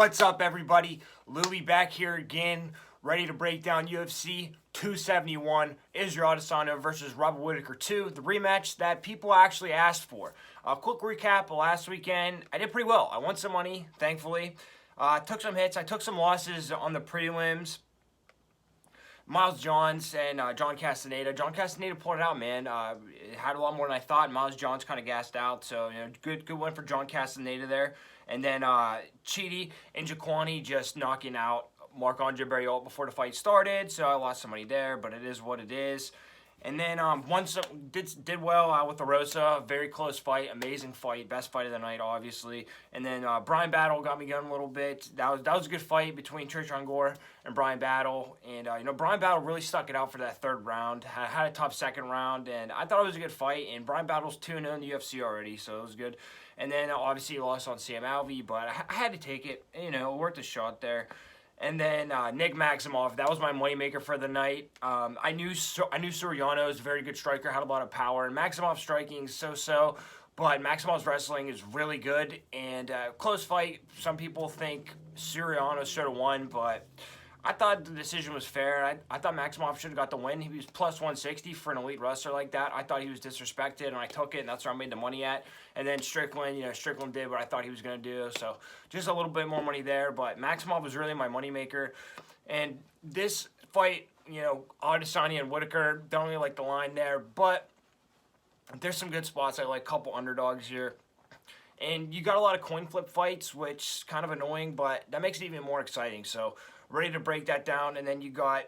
What's up, everybody? Louie back here again, ready to break down UFC 271, Israel Adesanya versus Robert Whittaker 2, the rematch that people actually asked for. A quick recap, last weekend, I did pretty well. I won some money, thankfully. Took some hits, I took some losses on the prelims. Miles Johns and John Castaneda. John Castaneda pulled it out, man. It had a lot more than I thought. Miles Johns kind of gassed out, so good win for John Castaneda there. And then Chidi and Jaquani just knocking out Marc-Andre Barriault before the fight started, so I lost some money there, but it is what it is. And then did well with the Rosa. Very close fight, amazing fight, best fight of the night, obviously. And then Brian Battle got me going a little bit. That was a good fight between Trishan Gore and Brian Battle. And Brian Battle really stuck it out for that third round. Had a tough second round, and I thought it was a good fight. And Brian Battle's 2-0 in the UFC already, so it was good. And then obviously he lost on Sam Alvey, but I had to take it. It worked a shot there. And then Nick Maximov, that was my moneymaker for the night. I knew Soriano is a very good striker, had a lot of power, and Maximov's striking is so-so, but Maximov's wrestling is really good. And close fight, some people think Soriano should have won, but I thought the decision was fair. I thought Maximov should have got the win. He was plus 160 for an elite wrestler like that. I thought he was disrespected, and I took it, and that's where I made the money at. And then Strickland, Strickland did what I thought he was going to do. So just a little bit more money there. But Maximov was really my moneymaker. And this fight, Adesanya and Whittaker, don't really like the line there. But there's some good spots. I like a couple underdogs here. And you got a lot of coin flip fights, which is kind of annoying, but that makes it even more exciting. So ready to break that down. And then you got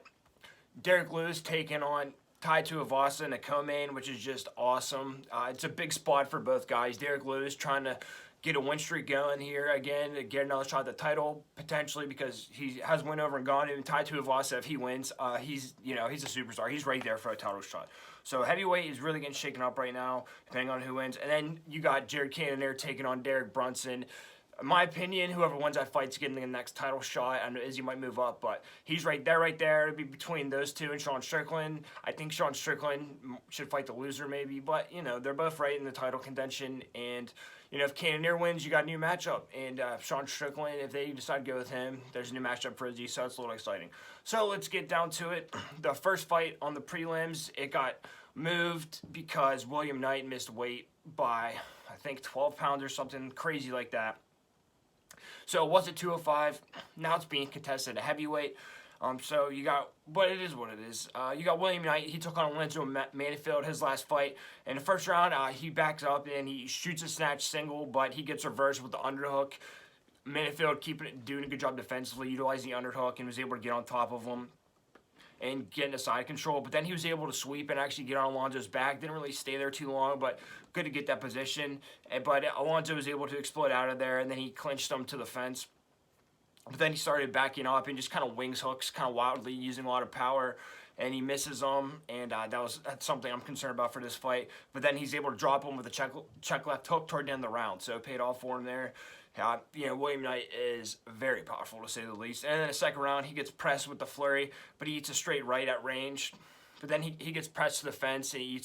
Derrick Lewis taking on Tuvavasa in a co-main, which is just awesome. It's a big spot for both guys. Derrick Lewis trying to get a win streak going here again, to get another shot at the title potentially, because he has win over and gone. And Tuvavasa, if he wins, he's a superstar. He's right there for a title shot. So heavyweight is really getting shaken up right now, depending on who wins. And then you got Cannonier taking on Derek Brunson. In my opinion, whoever wins that fight's getting the next title shot. I know Izzy might move up, but he's right there. It'd be between those two and Sean Strickland. I think Sean Strickland should fight the loser maybe, but, they're both right in the title contention. And, if Cannonier wins, you got a new matchup. And Sean Strickland, if they decide to go with him, there's a new matchup for Izzy, so it's a little exciting. So let's get down to it. The first fight on the prelims, it got moved because William Knight missed weight by, I think, 12 pounds or something crazy like that. So it was at 205. Now it's being contested at heavyweight. So you got, but it is what it is. You got William Knight. He took on Lorenzo Manifield his last fight. In the first round, he backs up and he shoots a snatch single, but he gets reversed with the underhook. Manifield doing a good job defensively, utilizing the underhook, and was able to get on top of him and get into side control. But then he was able to sweep and actually get on Alonzo's back. Didn't really stay there too long, but good to get that position. But Alonzo was able to explode out of there, and then he clinched him to the fence. But then he started backing up and just kind of wings hooks, kind of wildly, using a lot of power. And he misses them, and that's something I'm concerned about for this fight. But then he's able to drop him with a check left hook toward the end of the round. So it paid off for him there. William Knight is very powerful, to say the least. And then the second round, he gets pressed with the flurry, but he eats a straight right at range. But then he gets pressed to the fence, and he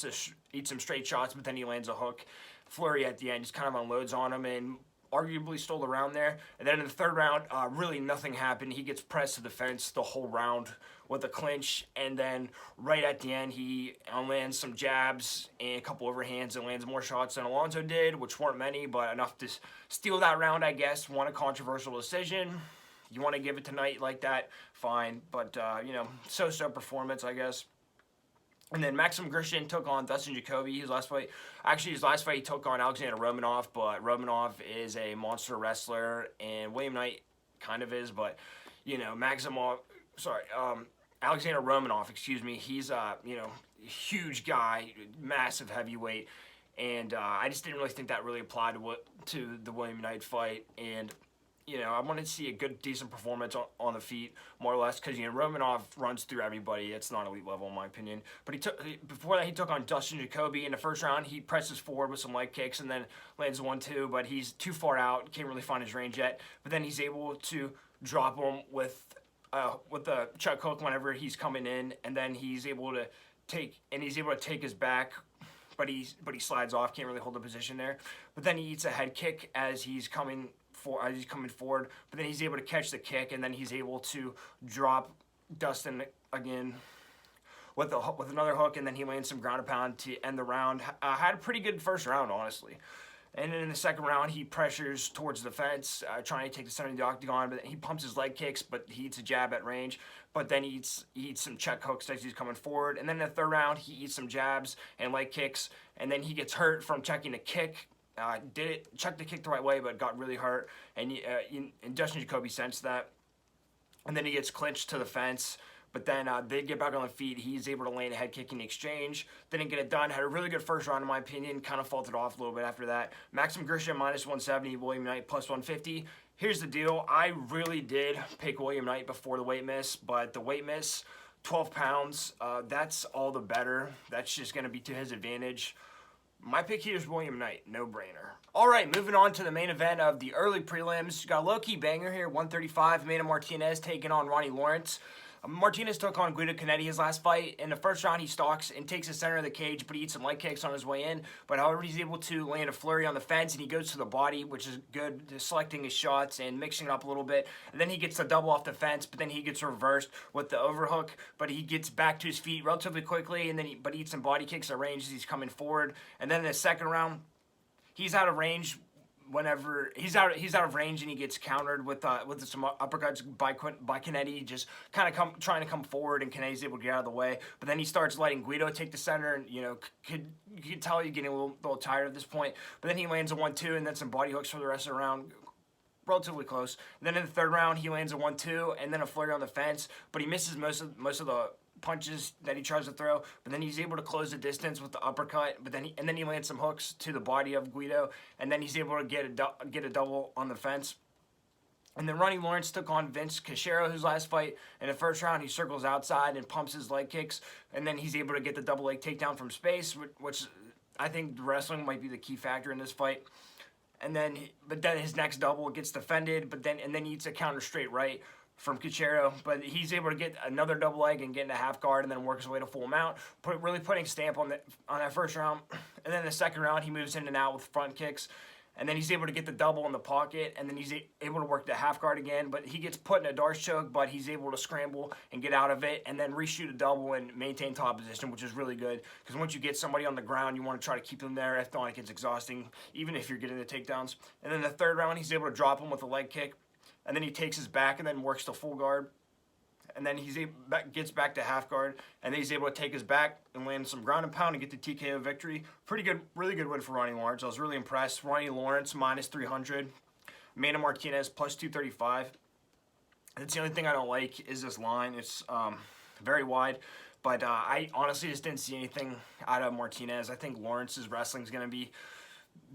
eats some straight shots, but then he lands a hook. Flurry at the end just kind of unloads on him and arguably stole the round there. And then in the third round, really nothing happened. He gets pressed to the fence the whole round with a clinch, and then right at the end, he lands some jabs and a couple overhands and lands more shots than Alonzo did, which weren't many, but enough to steal that round, I guess. Won a controversial decision. You want to give it to Knight like that, fine. But, so-so performance, I guess. And then Maxim Grishin took on Dustin Jacoby, his last fight. Actually, his last fight, he took on Alexander Romanoff, but Romanoff is a monster wrestler, and William Knight kind of is, but, Alexander Romanoff, he's a, huge guy, massive heavyweight, and I just didn't really think that really applied to the William Knight fight. And I wanted to see a good, decent performance on the feet, more or less, because Romanoff runs through everybody. It's not elite level, in my opinion. But before that, he took on Dustin Jacoby. In the first round, he presses forward with some leg kicks and then lands 1-2, but he's too far out, can't really find his range yet. But then he's able to drop him with the chuck hook whenever he's coming in, and then he's able to take his back, but he slides off, can't really hold the position there. But then he eats a head kick as he's coming he's coming forward, but then he's able to catch the kick, and then he's able to drop Dustin again with another hook, and then he lands some ground and pound to end the round. Had a pretty good first round, honestly. And then in the second round, he pressures towards the fence, trying to take the center of the octagon, but he pumps his leg kicks, but he eats a jab at range. But then he eats some check hooks as he's coming forward. And then in the third round, he eats some jabs and leg kicks, and then he gets hurt from checking the kick. Checked the kick the right way, but got really hurt. And Dustin Jacoby sensed that. And then he gets clinched to the fence. But then they get back on the feet. He's able to land a head kick in the exchange. Didn't get it done. Had a really good first round, in my opinion. Kind of faltered off a little bit after that. Maxim Grisha minus 170. William Knight plus 150. Here's the deal. I really did pick William Knight before the weight miss. But the weight miss, 12 pounds, that's all the better. That's just going to be to his advantage. My pick here is William Knight. No-brainer. All right, moving on to the main event of the early prelims. Got a low-key banger here. 135. Amanda Martinez taking on Ronnie Lawrence. Martinez took on Guido Canetti his last fight. In the first round, he stalks and takes the center of the cage, but he eats some leg kicks on his way in. But however, he's able to land a flurry on the fence, and he goes to the body, which is good, selecting his shots and mixing it up a little bit. And then he gets the double off the fence, but then he gets reversed with the overhook. But he gets back to his feet relatively quickly, and then he eats some body kicks at range as he's coming forward. And then in the second round, he's out of range. Whenever he's out of range, and he gets countered with some uppercuts by Canetti, just kind of trying to come forward, and Canetti's able to get out of the way. But then he starts letting Guido take the center, and you can tell he's getting a little tired at this point. But then he lands a 1-2, and then some body hooks for the rest of the round. Relatively close. And then in the third round, he lands a 1-2, and then a flurry on the fence. But he misses most of the punches that he tries to throw, but then he's able to close the distance with the uppercut. But then he lands some hooks to the body of Guido, and then he's able to get a double on the fence. And then Ronnie Lawrence took on Vince Cachero, his last fight. In the first round, he circles outside and pumps his leg kicks, and then he's able to get the double leg takedown from space, which I think wrestling might be the key factor in this fight. But then his next double gets defended, and then he eats a counter straight right from Cachero, but he's able to get another double leg and get into half guard, and then works his way to full mount, really putting a stamp on that first round. And then the second round, he moves in and out with front kicks, and then he's able to get the double in the pocket, and then he's able to work the half guard again, but he gets put in a Darce choke, but he's able to scramble and get out of it, and then reshoot a double and maintain top position, which is really good, because once you get somebody on the ground, you want to try to keep them there. If not, it gets exhausting, even if you're getting the takedowns. And then the third round, he's able to drop him with a leg kick, and then he takes his back and then works to full guard. And then gets back to half guard, and then he's able to take his back and land some ground and pound and get the TKO victory. Pretty good, really good win for Ronnie Lawrence. I was really impressed. Ronnie Lawrence minus 300. Amanda Martinez plus 235. That's the only thing I don't like is this line. It's very wide. But I honestly just didn't see anything out of Martinez. I think Lawrence's wrestling is going to be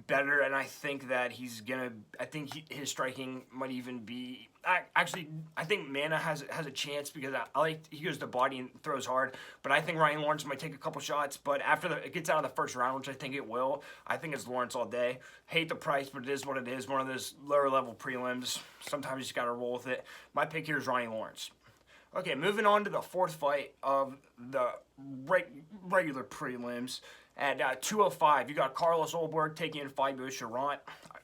better, and I think that his striking might even be. I think Mana has a chance, because he goes to body and throws hard. But I think Ryan Lawrence might take a couple shots. But after it gets out of the first round, which I think it will, I think it's Lawrence all day. Hate the price, but it is what it is. One of those lower level prelims. Sometimes you just got to roll with it. My pick here is Ronnie Lawrence. Okay, moving on to the fourth fight of the regular prelims. At 205, you got Carlos Olberg taking in Fabio Cherant.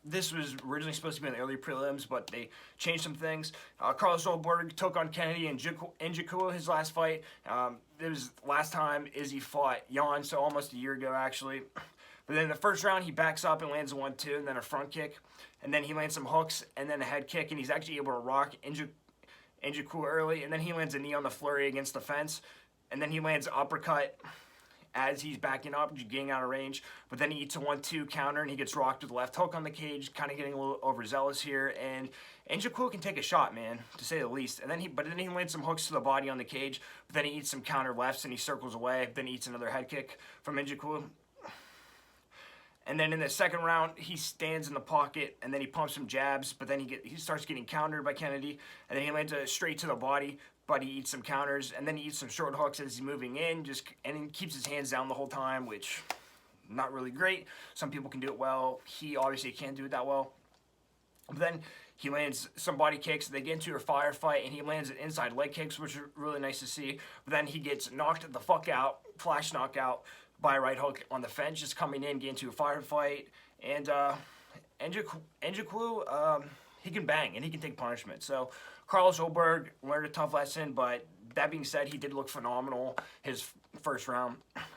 This was originally supposed to be in the early prelims, but they changed some things. Carlos Olberg took on Kennedy and Njoku his last fight. It was last time Izzy fought Jan, so almost a year ago, actually. But then in the first round, he backs up and lands a 1-2, and then a front kick. And then he lands some hooks, and then a head kick, and he's actually able to rock Njoku early. And then he lands a knee on the flurry against the fence. And then he lands an uppercut as he's backing up, getting out of range. But then he eats a 1-2 counter, and he gets rocked with the left hook on the cage, kind of getting a little overzealous here. And Njoku can take a shot, man, to say the least. And then he lands some hooks to the body on the cage, but then he eats some counter lefts, and he circles away. Then he eats another head kick from Njoku. And then in the second round, he stands in the pocket, and then he pumps some jabs, but then he starts getting countered by Kennedy, and then he lands a straight to the body, but he eats some counters, and then he eats some short hooks as he's moving in, and he keeps his hands down the whole time, which not really great. Some people can do it well. He obviously can't do it that well. But then he lands some body kicks. They get into a firefight, and he lands inside leg kicks, which are really nice to see. But then he gets knocked the fuck out, flash knockout, by a right hook on the fence, just coming in, getting into a firefight. And Njoku, he can bang and he can take punishment. So Carlos Oberg learned a tough lesson, but that being said, he did look phenomenal his first round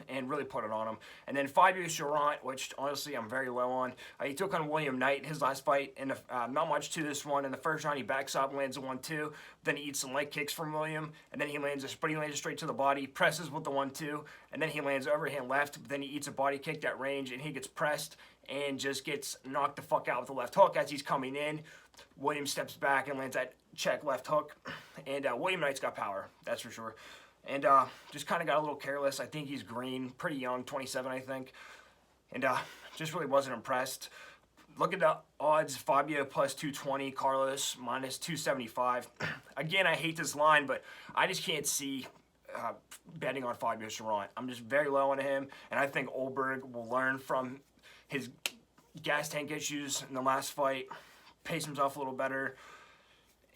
and really put it on him. And then Fabio Cherant, which honestly I'm very low on. He took on William Knight his last fight, and not much to this one. In the first round, he backs up, lands a 1-2. Then he eats some leg kicks from William, and then he lands straight to the body, presses with the 1-2, and then he lands overhand left. But then he eats a body kick at range, and he gets pressed and just gets knocked the fuck out with the left hook as he's coming in. William steps back and lands that check left hook, and William Knight's got power, that's for sure. And just kind of got a little careless. I think he's green, pretty young, 27 I think, and just really wasn't impressed. Look at the odds: Fabio plus 220, Carlos minus 275. Again, I hate this line, but I just can't see betting on Fabio Cherant. I'm just very low on him, and I think Oberg will learn from his gas tank issues in the last fight, pace himself a little better.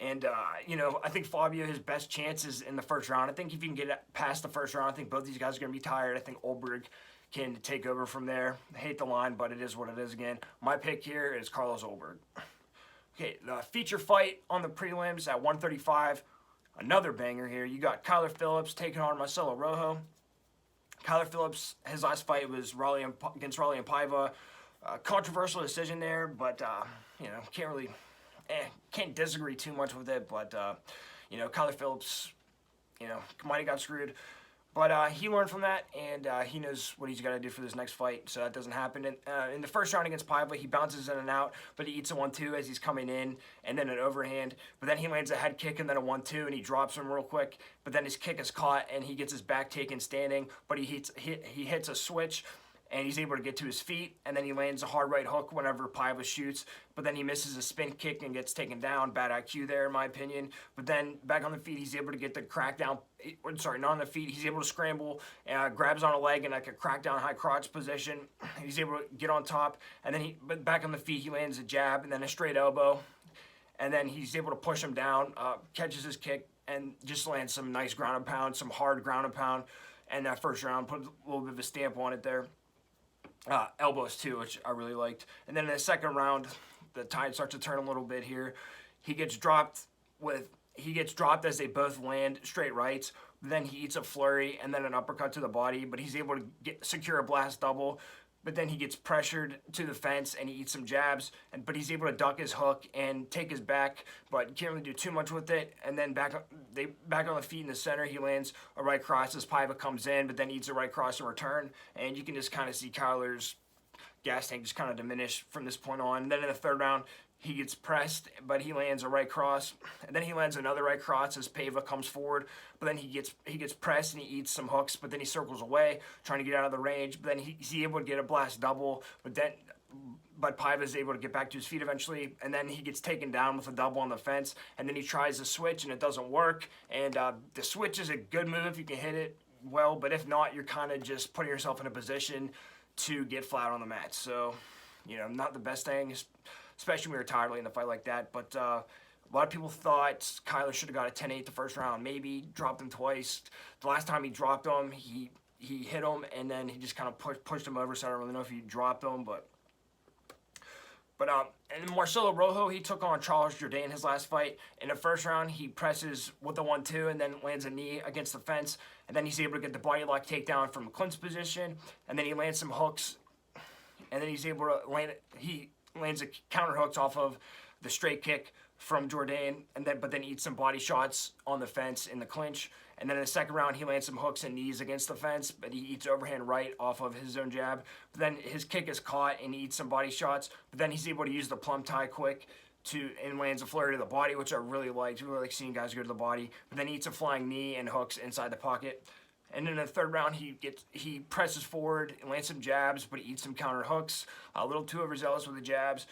And, you know, I think Fabio, his best chances in the first round. I think if you can get past the first round, I think both these guys are going to be tired. I think Oberg can take over from there. I hate the line, but it is what it is again. My pick here is Carlos Oberg. Okay, the feature fight on the prelims at 135. Another banger here. You got Kyler Phillips taking on Marcelo Rojo. Kyler Phillips, his last fight was against Raleigh and Paiva. Controversial decision there, but, you know, can't disagree too much with it, but, you know, Kyler Phillips, you know, might have got screwed. But he learned from that, and he knows what he's got to do for this next fight, so that doesn't happen. In the first round against Paiva, he bounces in and out, but he eats a 1-2 as he's coming in, and then an overhand. But then he lands a head kick and then a 1-2, and he drops him real quick. But then his kick is caught, and he gets his back taken standing, but he hits a switch, and he's able to get to his feet, and then he lands a hard right hook whenever Paiva shoots, but then he misses a spin kick and gets taken down. Bad IQ there, in my opinion. But then back on the feet, he's able to get the crackdown. Sorry, not on the feet. He's able to scramble, grabs on a leg in like a crackdown high crotch position. He's able to get on top, and then but back on the feet, he lands a jab and then a straight elbow, and then he's able to push him down, catches his kick, and just lands some nice ground and pound, some hard ground and pound. And that first round put a little bit of a stamp on it there. Elbows too, which I really liked. And then in the second round, the tide starts to turn a little bit here. He gets dropped as they both land straight rights. Then he eats a flurry and then an uppercut to the body, but he's able to secure a blast double. But then he gets pressured to the fence and he eats some jabs, but he's able to duck his hook and take his back, but can't really do too much with it. And then back on the feet in the center, he lands a right cross as Paiva comes in, but then eats a right cross in return. And you can just kind of see Kyler's gas tank just kind of diminish from this point on. And then in the third round, he gets pressed, but he lands a right cross, and then he lands another right cross as Paiva comes forward. But then he gets pressed and he eats some hooks, but then he circles away, trying to get out of the range. But then he's able to get a blast double, but Paiva is able to get back to his feet eventually, and then he gets taken down with a double on the fence, and then he tries to switch and it doesn't work. And the switch is a good move if you can hit it well, but if not, you're kind of just putting yourself in a position to get flat on the mat. So, you know, not the best thing, especially when you're tired late in a fight like that. But a lot of people thought Kyler should have got a 10-8 the first round. Maybe dropped him twice. The last time he dropped him, he hit him, and then he just kind of pushed him over, so I don't really know if he dropped him. But and Marcelo Rojo, he took on Charles Jourdain his last fight. In the first round, he presses with a 1-2 and then lands a knee against the fence. And then he's able to get the body lock takedown from a clinch position. And then he lands some hooks. And then he's able to lands a counter hooks off of the straight kick from Jourdain, but then eats some body shots on the fence in the clinch. And then in the second round, he lands some hooks and knees against the fence, but he eats overhand right off of his own jab. But then his kick is caught and he eats some body shots, but then he's able to use the plum tie quick and lands a flurry to the body, which I really liked. I really like seeing guys go to the body. But then he eats a flying knee and hooks inside the pocket. And in the third round, he presses forward and lands some jabs, but he eats some counter hooks. A little too overzealous with the jabs.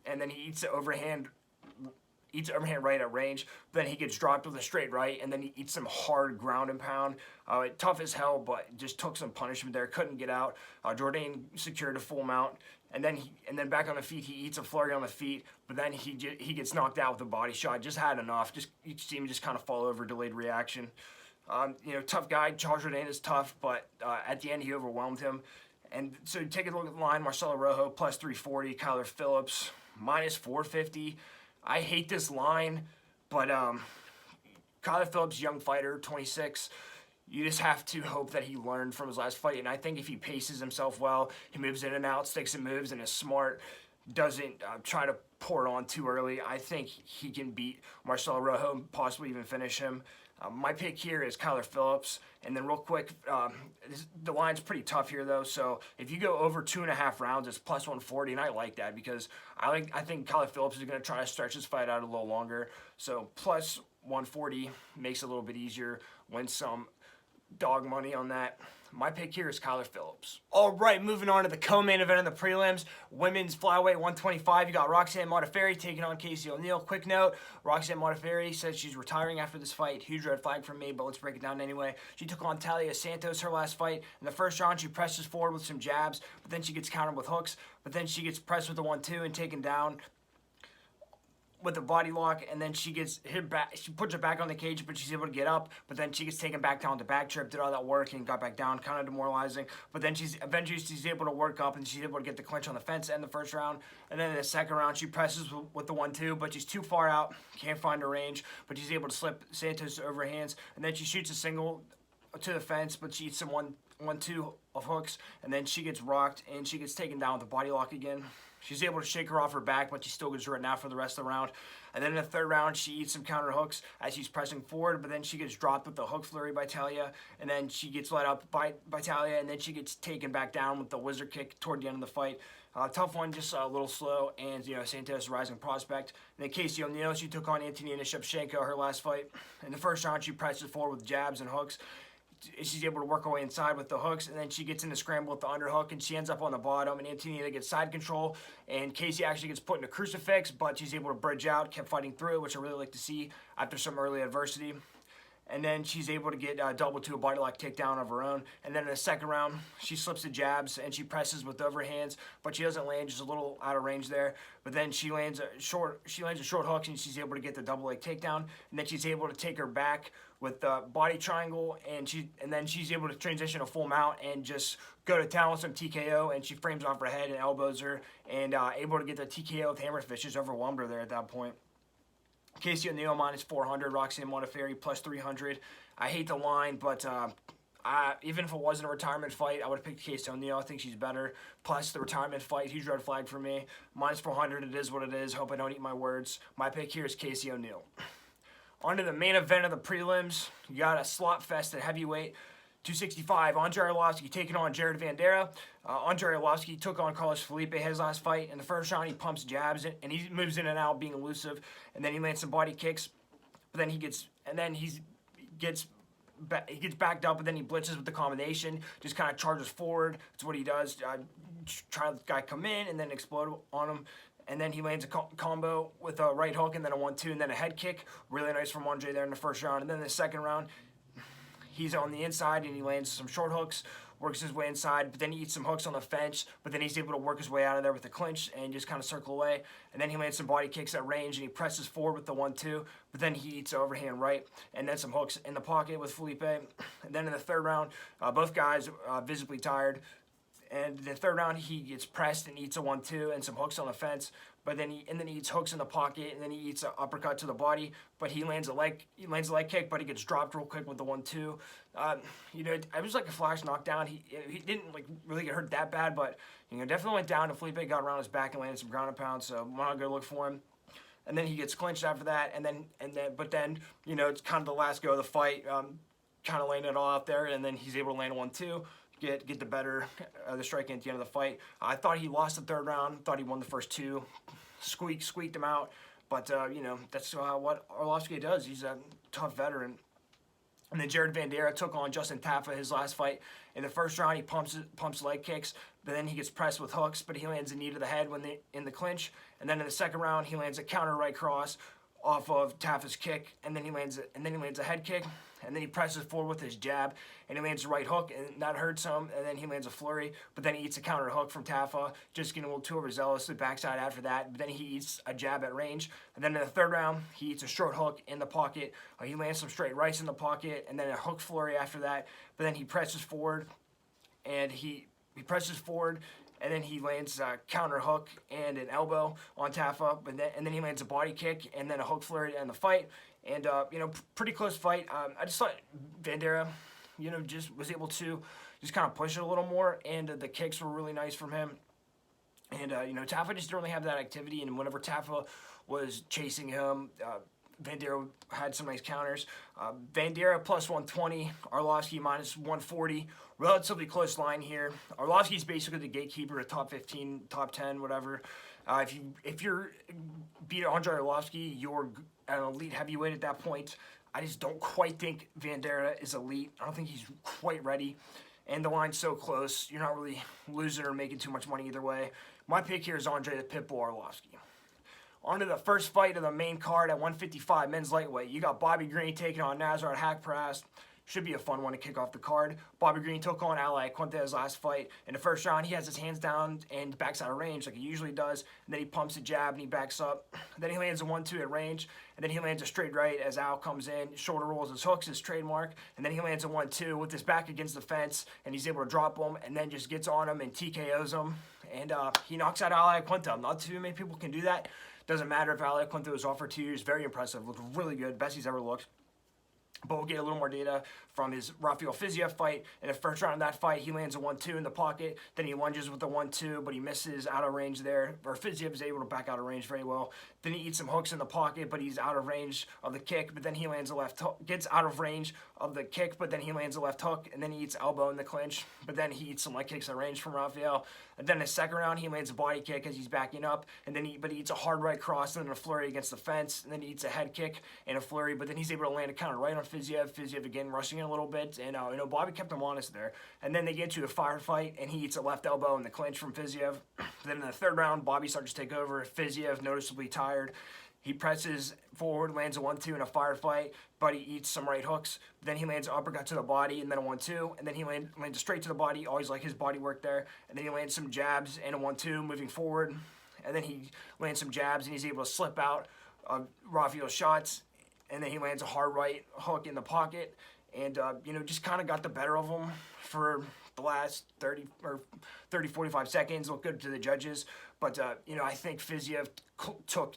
And then he eats the overhand right at range. But then he gets dropped with a straight right, and then he eats some hard ground and pound. Tough as hell, but just took some punishment there. Couldn't get out. Jourdain secured a full mount. And then back on the feet, he eats a flurry on the feet, but then he gets knocked out with a body shot. Just had enough. You see him just kind of fall over, delayed reaction. You know, tough guy. Charles Jourdain is tough, but at the end he overwhelmed him. And so take a look at the line: Marcelo Rojo plus 340, Kyler Phillips minus 450. I hate this line, but Kyler Phillips, young fighter, 26. You just have to hope that he learned from his last fight. And I think if he paces himself well, he moves in and out, sticks and moves, and is smart, doesn't try to pour it on too early, I think he can beat Marcelo Rojo and possibly even finish him. My pick here is Kyler Phillips. And then real quick, the line's pretty tough here though. So if you go over 2.5 rounds, it's plus 140, and I like that because I think Kyler Phillips is going to try to stretch his fight out a little longer. So plus 140 makes it a little bit easier. Win some dog money on that. My pick here is Kyler Phillips. All right, moving on to the co-main event of the prelims. Women's flyweight 125. You got Roxanne Modafferi taking on Casey O'Neill. Quick note, Roxanne Modafferi says she's retiring after this fight. Huge red flag for me, but let's break it down anyway. She took on Talia Santos her last fight. In the first round, she presses forward with some jabs, but then she gets countered with hooks, but then she gets pressed with a 1-2 and taken down with a body lock, and then she gets hit back. She puts her back on the cage, but she's able to get up. But then she gets taken back down to back trip, did all that work, and got back down, kind of demoralizing. But then she's able to work up, and she's able to get the clinch on the fence in the first round. And then in the second round, she presses with the 1-2, but she's too far out, can't find her range. But she's able to slip Santos over her hands, and then she shoots a single to the fence, but she eats some 1-2 of hooks, and then she gets rocked, and she gets taken down with the body lock again. She's able to shake her off her back, but she still gets written out for the rest of the round. And then in the third round, she eats some counter hooks as she's pressing forward, but then she gets dropped with the hook flurry by Talia, and then she gets let up by Talia, and then she gets taken back down with the wizard kick toward the end of the fight. Tough one, just a little slow, and Santos rising prospect. And then Casey O'Neill, she took on Antonina Shevchenko her last fight. In the first round, she presses forward with jabs and hooks. She's able to work her way inside with the hooks, and then she gets in the scramble with the underhook, and she ends up on the bottom, and Antonina gets side control, and Casey actually gets put in a crucifix, but she's able to bridge out, kept fighting through, which I really like to see after some early adversity. And then she's able to get double to a body lock takedown of her own. And then in the second round, she slips the jabs and she presses with overhands, but she doesn't land, just a little out of range there. But then she lands a short hook, and she's able to get the double leg takedown. And then she's able to take her back with the body triangle, and then she's able to transition a full mount and just go to town with some TKO, and she frames off her head and elbows her, and able to get the TKO with hammer fist, just overwhelmed her there at that point. Casey O'Neill minus 400, Roxanne Modafferi plus 300. I hate the line, but even if it wasn't a retirement fight, I would have picked Casey O'Neill. I think she's better. Plus the retirement fight, huge red flag for me. Minus 400, it is what it is. Hope I don't eat my words. My pick here is Casey O'Neill. On to the main event of the prelims. You got a slot fest at heavyweight. 265, Andre Arlovski taking on Jared Vanderaa. Andre Arlovski took on Carlos Felipe his last fight. In the first round, he pumps jabs, and he moves in and out, being elusive, and then he lands some body kicks. But then he gets backed up, and then he blitzes with the combination, just kind of charges forward. That's what he does. Try the guy come in and then explode on him. And then he lands a combo with a right hook and then a 1-2 and then a head kick. Really nice from Andre there in the first round. And then in the second round, he's on the inside and he lands some short hooks, works his way inside, but then he eats some hooks on the fence, but then he's able to work his way out of there with a clinch and just kind of circle away. And then he lands some body kicks at range and he presses forward with the 1-2, but then he eats overhand right and then some hooks in the pocket with Felipe. And then in the third round, both guys visibly tired. And the third round, he gets pressed and eats a 1-2 and some hooks on the fence. But then he eats hooks in the pocket, and then he eats an uppercut to the body. But he lands a leg kick, but he gets dropped real quick with the 1-2. It was like a flash knockdown. He didn't really get hurt that bad, but definitely went down. And Felipe got around his back and landed some ground and pound. So not a good look for him. And then he gets clinched after that. But then it's kind of the last go of the fight. Kind of laying it all out there, and then he's able to land a 1-2. Get the better the striking at the end of the fight. I thought he lost the third round. Thought he won the first two. Squeaked him out. But that's what Arlovski does. He's a tough veteran. And then Jared Vanderaa took on Justin Tafa his last fight. In the first round, he pumps leg kicks, but then he gets pressed with hooks, but he lands a knee to the head in the clinch. And then in the second round, he lands a counter right cross off of Tafa's kick, and then he lands a head kick. And then he presses forward with his jab, and he lands a right hook, and that hurts him. And then he lands a flurry, but then he eats a counter hook from Tafa, just getting a little too overzealous to the backside after that. But then he eats a jab at range. And then in the third round, he eats a short hook in the pocket. He lands some straight rights in the pocket, and then a hook flurry after that. But then he presses forward, and he presses forward, and then he lands a counter hook and an elbow on Tafa, and then he lands a body kick and then a hook flurry to end the fight. And, pretty close fight. I just thought Vandeira, just was able to just kind of push it a little more, and the kicks were really nice from him. And, Tafa just didn't really have that activity, and whenever Tafa was chasing him, Vandeira had some nice counters. Vandeira plus 120, Arlovski minus 140. Relatively close line here. Arlovski's basically the gatekeeper of top 15, top 10, whatever. If you're beat Andrei Arlovski, you're an elite heavyweight at that point. I just don't quite think Vandeira is elite. I don't think he's quite ready. And the line's so close, you're not really losing or making too much money either way. My pick here is Andrei the Pitbull Arlovski. On to the first fight of the main card at 155, men's lightweight. You got Bobby Green taking on Nasrat Haqparast. Should be a fun one to kick off the card. Bobby Green took on Ally Quinte's last fight. In the first round, he has his hands down and backs out of range like he usually does. And then he pumps a jab and he backs up. Then he lands a 1-2 at range. And then he lands a straight right as Al comes in. Shoulder rolls his hooks, his trademark. And then he lands a 1-2 with his back against the fence. And he's able to drop him and then just gets on him and TKOs him. And he knocks out Ally Quinte. Not too many people can do that. Doesn't matter if Ally Quinte was off for 2 years. Very impressive. Looked really good. Best he's ever looked. But we'll get a little more data from his Rafael Fiziev fight. In the first round of that fight, he lands a 1-2 in the pocket. Then he lunges with the 1-2, but he misses out of range there. Or Fiziev is able to back out of range very well. Then he eats some hooks in the pocket, but he's out of range of the kick. But then he lands a left hook, gets out of range of the kick, but then he lands a left hook, and then he eats elbow in the clinch. But then he eats some leg kicks at range from Rafael. And then in the second round, he lands a body kick as he's backing up. And then he eats a hard right cross and then a flurry against the fence. And then he eats a head kick and a flurry. But then he's able to land a counter right on Fiziev. Fiziev again rushing it a little bit. And Bobby kept him honest there. And then they get to a firefight, and he eats a left elbow in the clinch from Fiziev. Then in the third round, Bobby starts to take over. Fiziev noticeably tired. He presses forward, lands a 1-2 in a firefight, but he eats some right hooks. Then he lands an uppercut to the body and then a 1-2, and then he lands straight to the body. Always like his body work there. And then he lands some jabs and a 1-2 moving forward. And then he lands some jabs, and he's able to slip out Rafael's shots. And then he lands a hard right hook in the pocket. And, just kind of got the better of him for the last 30, 45 seconds. Looked good to the judges. But, I think Fiziev took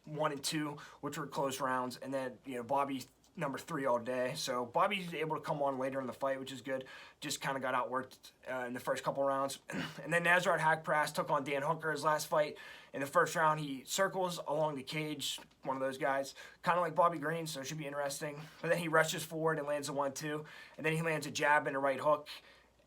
1 and 2, which were close rounds, and then Bobby number 3 all day. So Bobby's able to come on later in the fight, which is good. Just kind of got outworked in the first couple rounds. And then Nasrat Haqparast took on Dan Hooker his last fight. In the first round, he circles along the cage, one of those guys, kind of like Bobby Green, so it should be interesting. But then he rushes forward and lands a 1-2, and then he lands a jab and a right hook,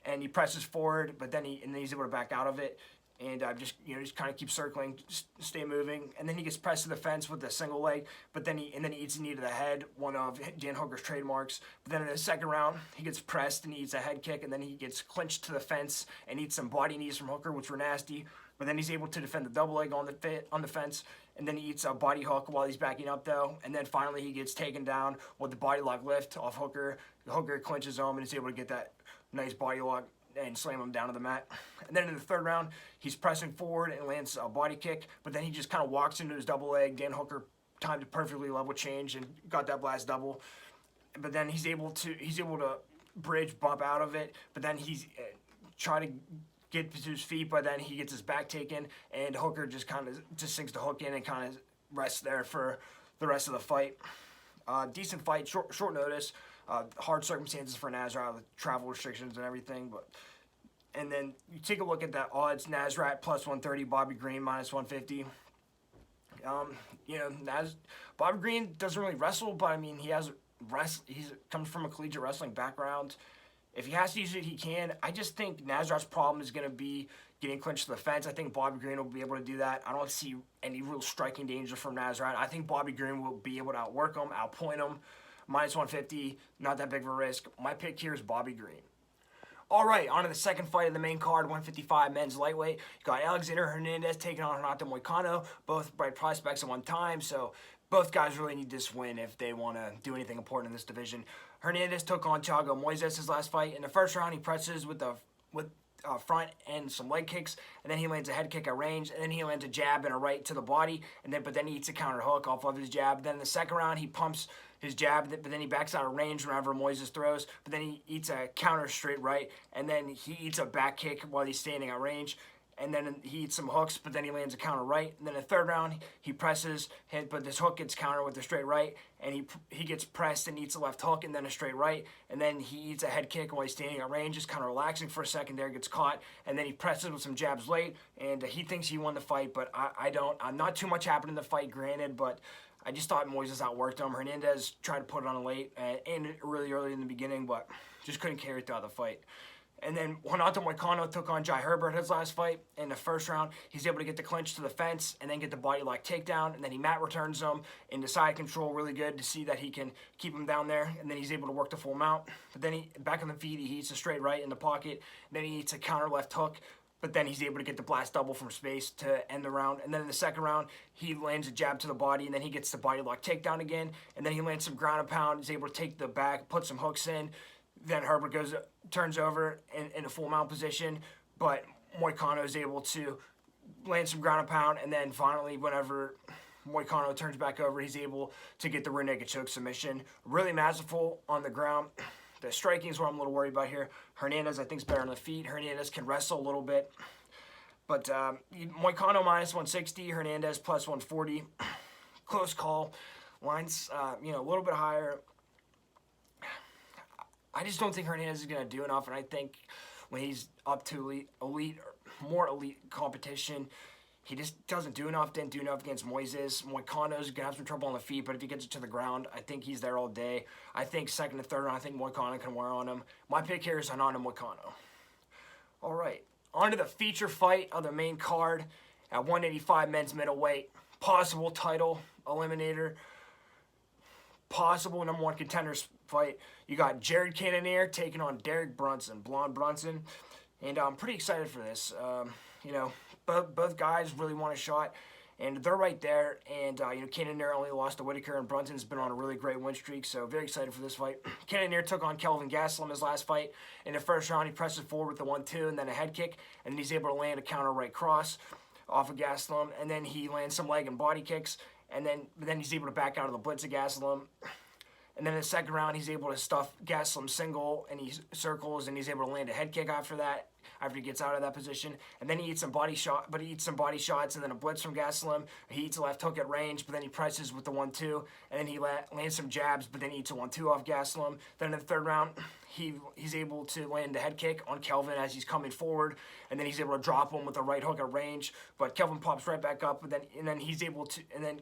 and he presses forward, but then he's able to back out of it. And just kind of keep circling, just stay moving. And then he gets pressed to the fence with a single leg, but then he eats a knee to the head, one of Dan Hooker's trademarks. But then in the second round, he gets pressed and he eats a head kick, and then he gets clinched to the fence and eats some body knees from Hooker, which were nasty. But then he's able to defend the double leg on the fence, and then he eats a body hook while he's backing up though. And then finally he gets taken down with the body lock lift off Hooker. Hooker clinches him and is able to get that nice body lock and slam him down to the mat. And then in the third round, he's pressing forward and lands a body kick, but then he just kind of walks into his double leg. Dan Hooker timed it perfectly, level change, and got that last double. But then he's able to bridge, bump out of it, but then he's trying to get to his feet, but then he gets his back taken, and Hooker just sinks the hook in and kind of rests there for the rest of the fight. Decent fight, short notice. Hard circumstances for Nasrat with travel restrictions and everything, and then you take a look at that odds: Nasrat plus 130, Bobby Green minus 150. Bobby Green doesn't really wrestle, but I mean he comes from a collegiate wrestling background. If he has to use it, he can. I just think Nasrat's problem is going to be getting clinched to the fence. I think Bobby Green will be able to do that. I don't see any real striking danger from Nasrat. I think Bobby Green will be able to outwork him, outpoint him. Minus 150, not that big of a risk. My pick here is Bobby Green. All right, on to the second fight of the main card, 155 men's lightweight. You got Alexander Hernandez taking on Renato Moicano, both bright prospects at one time, so both guys really need this win if they want to do anything important in this division. Hernandez took on Thiago Moises his last fight. In the first round, he presses with front and some leg kicks, and then he lands a head kick at range, and then he lands a jab and a right to the body, but then he eats a counter hook off of his jab. Then in the second round, he pumps his jab, but then he backs out of range whenever Moises throws, but then he eats a counter straight right, and then he eats a back kick while he's standing at range. and then he eats some hooks, but then he lands a counter right. And then in the third round, he presses, but this hook gets countered with a straight right, and he gets pressed and eats a left hook and then a straight right, and then he eats a head kick while he's standing at range, just kind of relaxing for a second there, gets caught, and then he presses with some jabs late, and he thinks he won the fight, but I don't. Not too much happened in the fight, granted, but I just thought Moises outworked him. Hernandez tried to put it on late and really early in the beginning, but just couldn't carry it throughout the fight. And then Renato Moicano took on Jai Herbert his last fight. In the first round, he's able to get the clinch to the fence and then get the body lock takedown. And then he mat returns him into side control. Really good to see that he can keep him down there. And then he's able to work the full mount. But then back on the feet, he eats a straight right in the pocket. Then he eats a counter left hook. But then he's able to get the blast double from space to end the round. And then in the second round, he lands a jab to the body, and then he gets the body lock takedown again. And then he lands some ground and pound. He's able to take the back, put some hooks in. Then Herbert turns over in a full mount position, but Moicano is able to land some ground and pound, and then finally, whenever Moicano turns back over, he's able to get the rear naked choke submission. Really masterful on the ground. The striking is what I'm a little worried about here. Hernandez, I think, is better on the feet. Hernandez can wrestle a little bit, but Moicano minus 160, Hernandez plus 140. Close call. Lines, a little bit higher. I just don't think Hernandez is going to do enough, and I think when he's up to more elite competition, he just doesn't do enough, didn't do enough against Moises. Moicano's going to have some trouble on the feet, but if he gets it to the ground, I think he's there all day. I think second and third round, I think Moicano can wear on him. My pick here is Renato Moicano. All right, on to the feature fight of the main card at 185 men's middleweight. Possible title eliminator. Possible number one contenders fight. You got Jared Cannonier taking on Derrick Blonde Brunson, and I'm pretty excited for this. Both guys really want a shot, and they're right there. And Cannonier only lost to Whittaker, and Brunson's been on a really great win streak, so very excited for this fight. Cannonier took on Kelvin Gastelum his last fight. In the first round, he presses forward with the 1-2 and then a head kick, and he's able to land a counter right cross off of Gastelum, and then he lands some leg and body kicks. And then he's able to back out of the blitz of Gastelum. And then in the second round, he's able to stuff Gastelum single, and he circles, and he's able to land a head kick after that, after he gets out of that position. And then he eats some body shots, and then a blitz from Gastelum. He eats a left hook at range, but then he presses with the 1-2, and then he lands some jabs, but then he eats a 1-2 off Gastelum. Then in the third round, he's able to land the head kick on Kelvin as he's coming forward, and then he's able to drop him with a right hook at range. But Kelvin pops right back up, and then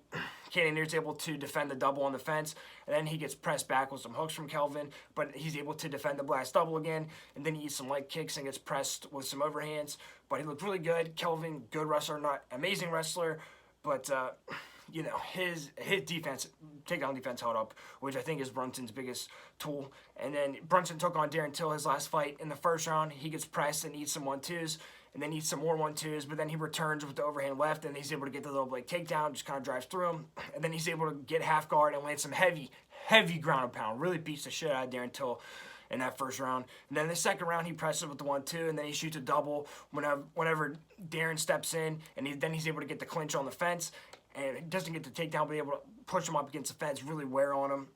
Cannonier's able to defend the double on the fence, and then he gets pressed back with some hooks from Kelvin, but he's able to defend the blast double again, and then he eats some leg kicks and gets pressed with some overhands. But he looked really good. Kelvin, good wrestler, not amazing wrestler, but his defense, takedown defense held up, which I think is Brunson's biggest tool. And then Brunson took on Darren Till his last fight. In the first round, he gets pressed and eats some 1-2s, and then eats some more 1-2s, but then he returns with the overhand left, and he's able to get the little leg takedown, just kind of drives through him, and then he's able to get half guard and land some heavy ground and pound. Really beats the shit out of Darren Till in that first round. And then in the second round, he presses with the 1-2, and then he shoots a double whenever Darren steps in, and then he's able to get the clinch on the fence, and he doesn't get the takedown, but able to push him up against the fence, really wear on him.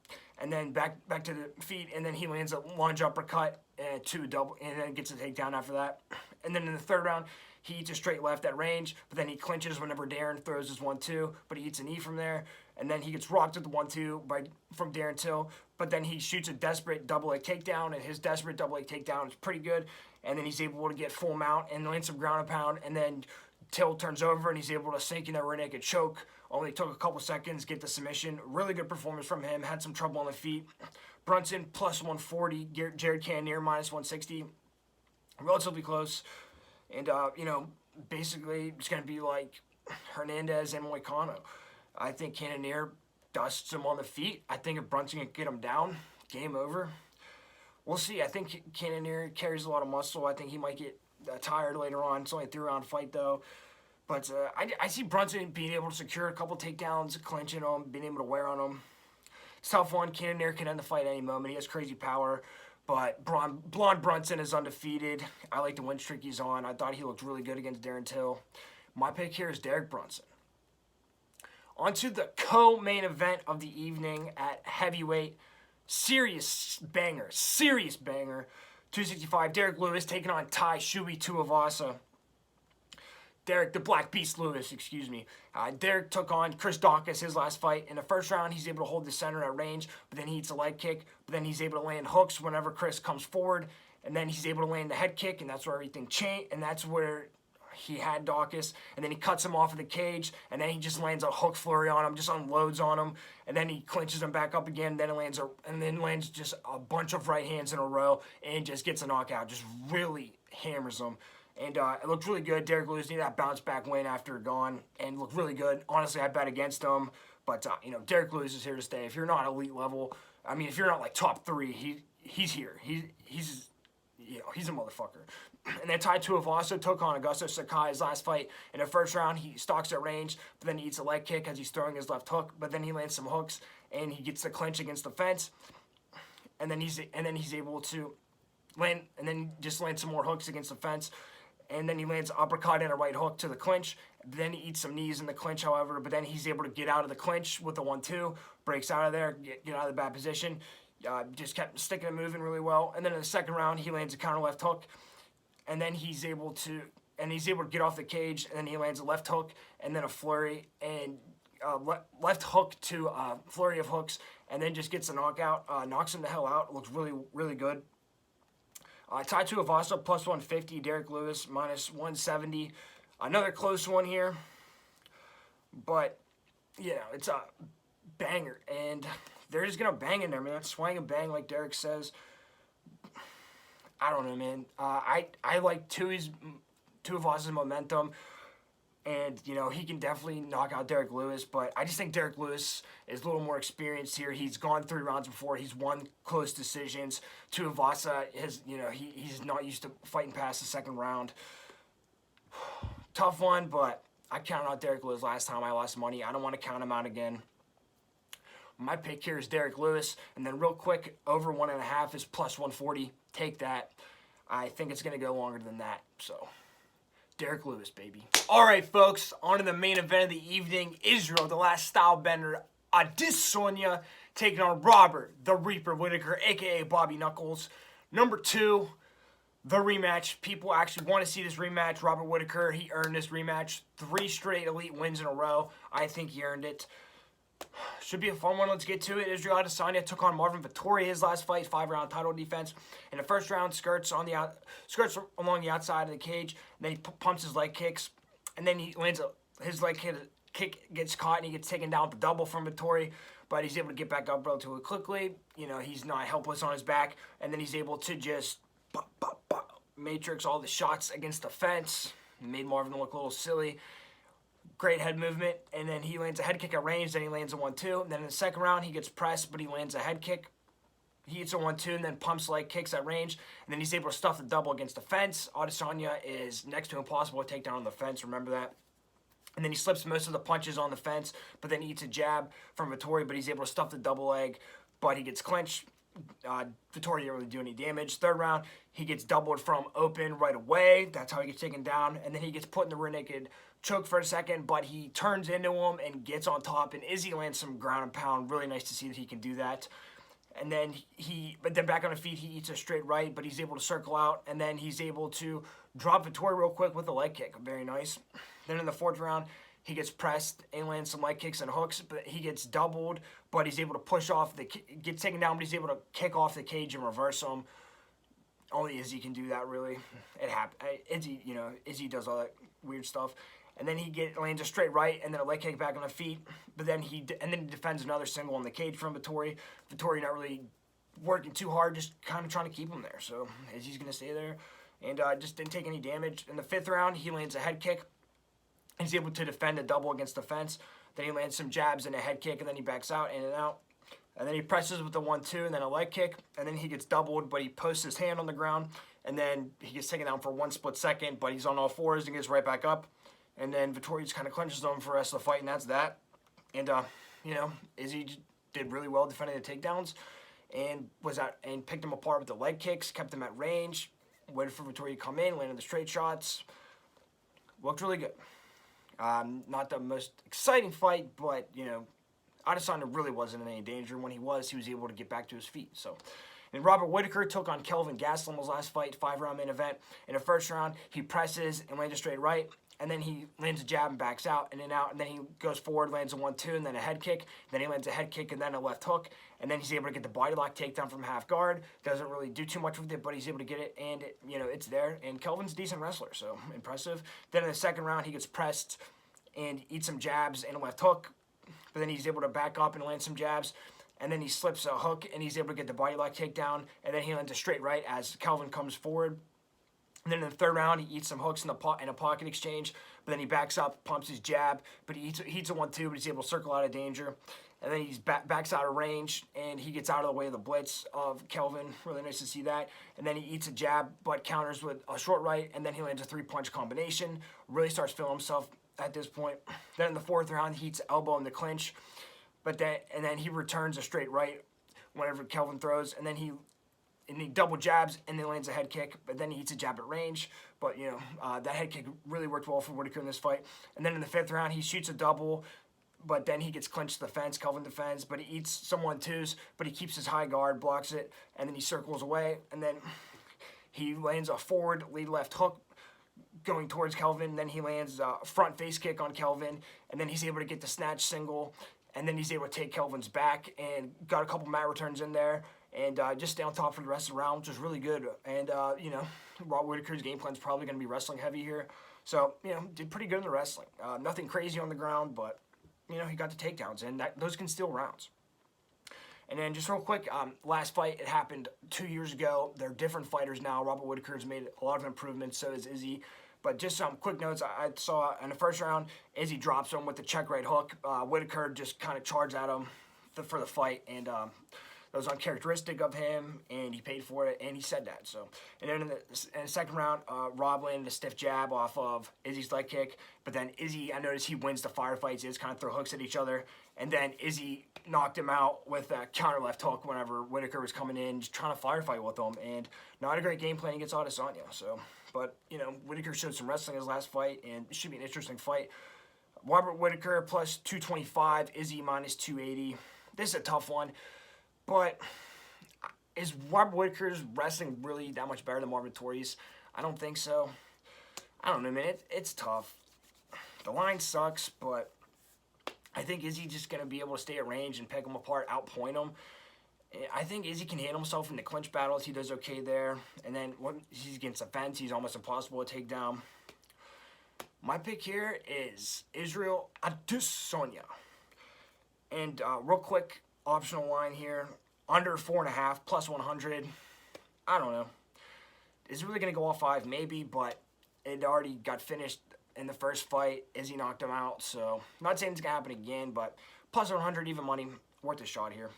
And then back to the feet, and then he lands a lunge uppercut and and then gets a takedown after that. And then in the third round, he eats a straight left at range, but then he clinches whenever Darren throws his 1-2, but he eats a knee from there. And then he gets rocked at the 1-2 from Darren Till, but then he shoots a desperate double leg takedown, and his desperate double leg takedown is pretty good. And then he's able to get full mount and land some ground and pound, and then Till turns over, and he's able to sink in that rear naked choke. Only took a couple seconds, get the submission. Really good performance from him. Had some trouble on the feet. Brunson plus 140. Jared Cannonier minus 160. Relatively close. And, basically it's going to be like Hernandez and Moicano. I think Cannonier dusts him on the feet. I think if Brunson can get him down, game over. We'll see. I think Cannonier carries a lot of muscle. I think he might get tired later on. It's only a 3-round fight, though. But I see Brunson being able to secure a couple takedowns, clinching him, being able to wear on him. It's a tough one. Cannonier can end the fight any moment. He has crazy power. But Blonde Brunson is undefeated. I like the win streak he's on. I thought he looked really good against Darren Till. My pick here is Derrick Brunson. On to the co-main event of the evening at heavyweight. Serious banger. 265. Derrick Lewis taking on Shubhi Tuvavasa. Derrick, the Black Beast Lewis, excuse me. Derrick took on Chris Dawkins his last fight. In the first round, he's able to hold the center at range, but then he eats a leg kick. But then he's able to land hooks whenever Chris comes forward, and then he's able to land the head kick, and that's where everything changed, and that's where he had Dawkins, and then he cuts him off of the cage, and then he just lands a hook flurry on him, just unloads on him, and then he clinches him back up again, then lands just a bunch of right hands in a row, and just gets a knockout, just really hammers him. And it looked really good. Derrick Lewis needed that bounce back win after gone, and looked really good. Honestly, I bet against him, but Derrick Lewis is here to stay. If you're not elite level, I mean, if you're not like top 3, he's here. He's a motherfucker. And then Tai Tuivasa took on Augusto Sakai's last fight. In the first round, he stalks at range, but then he eats a leg kick as he's throwing his left hook. But then he lands some hooks, and he gets the clinch against the fence. And then he's able to land, and then just land some more hooks against the fence. And then he lands an uppercut and a right hook to the clinch. Then he eats some knees in the clinch, however. But then he's able to get out of the clinch with the 1-2, breaks out of there, get out of the bad position. Just kept sticking and moving really well. And then in the second round, he lands a counter left hook. And then he's able to get off the cage, and then he lands a left hook, and then a flurry, and left hook to flurry of hooks, and then just gets a knockout, knocks him the hell out. It looks really, really good. Tai Tuivasa plus 150, Derrick Lewis minus 170. Another close one here, but it's a banger, and they're just gonna bang in there, man. Swing and bang, like Derrick says. I don't know, man. I like Tuivasa's momentum, and he can definitely knock out Derrick Lewis. But I just think Derrick Lewis is a little more experienced here. He's gone 3 rounds before. He's won close decisions. Tuivasa he's not used to fighting past the second round. Tough one, but I counted out Derrick Lewis last time I lost money. I don't want to count him out again. My pick here is Derrick Lewis, and then real quick, over 1.5 is plus 140. Take that. I think it's going to go longer than that. So, Derrick Lewis, baby. All right, folks, on to the main event of the evening. Israel, the last style bender, ADESANYA, taking on Robert, the Reaper Whittaker, a.k.a. Bobby Knuckles. Number 2, the rematch. People actually want to see this rematch. Robert Whittaker, he earned this rematch. 3 straight elite wins in a row. I think he earned it. Should be a fun one. Let's get to it. Israel Adesanya took on Marvin Vettori his last fight, 5-round title defense. In the first round, skirts along the outside of the cage. And then he pumps his leg kicks, and then he lands his leg kick gets caught, and he gets taken down with the double from Vettori. But he's able to get back up relatively quickly. He's not helpless on his back, and then he's able to just matrix all the shots against the fence. Made Marvin look a little silly. Great head movement, and then he lands a head kick at range, then he lands a 1-2. And then in the second round, he gets pressed, but he lands a head kick. He hits a 1-2, and then pumps leg kicks at range, and then he's able to stuff the double against the fence. Adesanya is next to impossible to take down on the fence, remember that. And then he slips most of the punches on the fence, but then he eats a jab from Vettori, but he's able to stuff the double leg, but he gets clinched. Vettori didn't really do any damage. Third round, he gets doubled from open right away. That's how he gets taken down, and then he gets put in the rear naked choke for a second, but he turns into him and gets on top, and Izzy lands some ground and pound. Really nice to see that he can do that. And then but then back on the feet, he eats a straight right, but he's able to circle out, and then he's able to drop Vettori real quick with a leg kick. Very nice. Then in the fourth round, he gets pressed and lands some leg kicks and hooks, but he gets doubled, but he's able to push off gets taken down, but he's able to kick off the cage and reverse him. Only Izzy can do that, really. It happened. Izzy does all that weird stuff. And then he lands a straight right, and then a leg kick back on the feet. But then he defends another single on the cage from Vettori. Vettori not really working too hard, just kind of trying to keep him there. So Izzy's going to stay there. And just didn't take any damage. In the fifth round, he lands a head kick. He's able to defend a double against the fence. Then he lands some jabs and a head kick, and then he backs out, in and out. And then he presses with the 1-2, and then a leg kick. And then he gets doubled, but he posts his hand on the ground. And then he gets taken down for 1 split second, but he's on all fours and gets right back up. And then Vettori just kind of clinches him for the rest of the fight, and that's that. And, Izzy did really well defending the takedowns and picked him apart with the leg kicks, kept him at range, waited for Vettori to come in, landed the straight shots. Looked really good. Not the most exciting fight, but, Adesanya really wasn't in any danger. When he was able to get back to his feet. So, and Robert Whittaker took on Kelvin Gastelum's last fight, 5-round main event. In the first round, he presses and lands a straight right. and then he lands a jab and backs out and then out, and then he goes forward, lands a 1-2, and then a head kick. Then he lands a head kick and then a left hook, and then he's able to get the body lock takedown from half guard. Doesn't really do too much with it, but he's able to get it, and it's there. And Kelvin's a decent wrestler, so impressive. Then in the second round, he gets pressed and eats some jabs and a left hook, but then he's able to back up and land some jabs. And then he slips a hook, and he's able to get the body lock takedown, and then he lands a straight right as Kelvin comes forward. And then in the third round, he eats some hooks in a pocket exchange, but then he backs up, pumps his jab, but he eats a 1-2, but he's able to circle out of danger. And then he backs out of range, and he gets out of the way of the blitz of Kelvin. Really nice to see that. And then he eats a jab, but counters with a short right, and then he lands a 3-punch combination. Really starts feeling himself at this point. Then in the fourth round, he eats an elbow in the clinch, and then he returns a straight right whenever Kelvin throws, and he double jabs and then lands a head kick, but then he eats a jab at range. But, that head kick really worked well for Whittaker in this fight. And then in the fifth round, he shoots a double, but then he gets clinched to the fence. Kelvin defends, but he eats some 1-2s, but he keeps his high guard, blocks it, and then he circles away. And then he lands a forward lead left hook going towards Kelvin. Then he lands a front face kick on Kelvin, and then he's able to get the snatch single, and then he's able to take Kelvin's back and got a couple mat returns in there. And just stay on top for the rest of the round, which was really good. And, Rob Whittaker's game plan is probably going to be wrestling heavy here. So, did pretty good in the wrestling. Nothing crazy on the ground, but, he got the takedowns, and those can steal rounds. And then just real quick, last fight, it happened 2 years ago. They're different fighters now. Robert Whittaker's made a lot of improvements, so has Izzy. But just some quick notes I saw in the first round, Izzy drops him with the check right hook. Whittaker just kind of charged at him for the fight, and that was uncharacteristic of him, and he paid for it, and he said that. So, and then in the second round, Rob landed a stiff jab off of Izzy's leg kick, but then Izzy, I noticed he wins the firefights. They just kind of throw hooks at each other, and then Izzy knocked him out with a counter left hook whenever Whittaker was coming in, just trying to firefight with him, and not a great game plan against ADESANYA. So, but, Whittaker showed some wrestling in his last fight, and it should be an interesting fight. Robert Whittaker plus 225, Izzy minus 280. This is a tough one. But is Robert Whittaker's wrestling really that much better than Marvin Tori's? I don't think so. I don't know, man. It's tough. The line sucks, but I think Izzy just going to be able to stay at range and pick him apart, outpoint him. I think Izzy can handle himself in the clinch battles. He does okay there. And then when he's against the fence, he's almost impossible to take down. My pick here is Israel Adesanya. And real quick, optional line here, under 4.5, plus 100. I don't know. Is it really going to go all 5? Maybe, but it already got finished in the first fight. Izzy knocked him out, so I'm not saying it's going to happen again, but plus 100, even money, worth a shot here.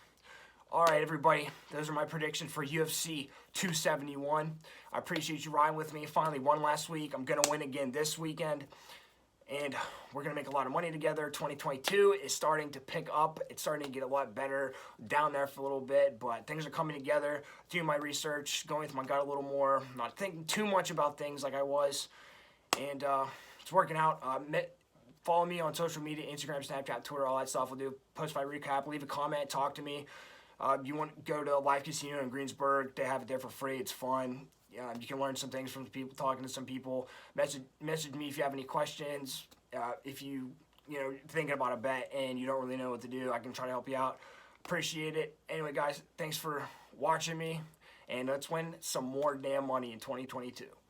All right, everybody, those are my predictions for UFC 271. I appreciate you riding with me. Finally won last week. I'm going to win again this weekend. And we're going to make a lot of money together. 2022 is starting to pick up. It's starting to get a lot better. Down there for a little bit, but things are coming together. Doing my research, going through my gut a little more. Not thinking too much about things like I was. And it's working out. Follow me on social media, Instagram, Snapchat, Twitter, all that stuff. We'll do a post-fight recap. Leave a comment. Talk to me. You want to go to a live casino in Greensburg. They have it there for free. It's fun. You can learn some things from the people, talking to some people. Message me if you have any questions. If you thinking about a bet and you don't really know what to do, I can try to help you out. Appreciate it. Anyway, guys, thanks for watching me, and let's win some more damn money in 2022.